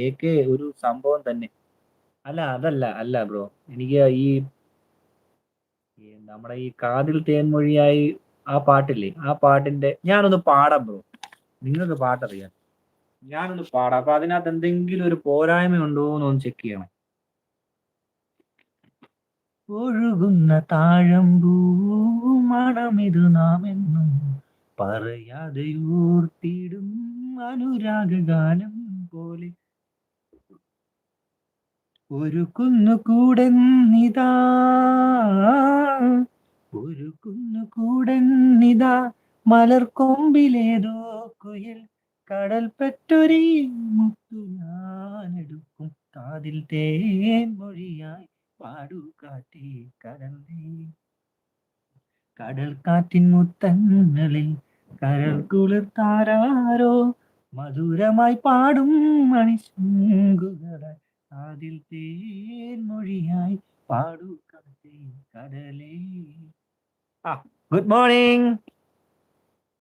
AK ഒരു സംഭവം തന്നെ. അല്ല അതല്ല അല്ല ബ്രോ. എനിക്ക് നമ്മുടെ ഈ കാതിൽ തേൻമൊഴിയായി ആ പാട്ടില്ലേ, ആ പാട്ടിന്റെ ഞാനൊന്ന് പാടാം ബ്രോ. നിങ്ങൾക്ക് പാട്ടറിയാം, ഞാനൊന്ന് പാടാം. അപ്പൊ അതിനകത്ത് എന്തെങ്കിലും ഒരു പോരായ്മ ഉണ്ടോ എന്നൊന്ന് ചെക്ക് ചെയ്യണം. ഒഴുകുന്ന താഴമ്പൂ മണമിതു നാം എന്നും പറയാതെ ഊർത്തിടും അനുരാഗഗാനം പോലെ ഒരു കുന്നുകൂടെന്നിതാ, ഒരു കുന്നുകൂടെന്നിതാ, മലർക്കൊമ്പിലേതോ കുയിൽ കടൽ പെറ്റൊരീ മുത്തു ഞാനെടുക്കും കാതിൽ തേൻ മൊഴിയായി പാടു കാറ്റേ കടന്നേ. കടൽ കാറ്റിൻ മുത്തങ്ങളിൽ കരൾ കുളിർത്താരോ മധുരമായി പാടും മണിശങ്കുകളായി കാതിൽ തേൻ മൊഴിയായി പാടു കാറ്റേ കടലേ. Good morning.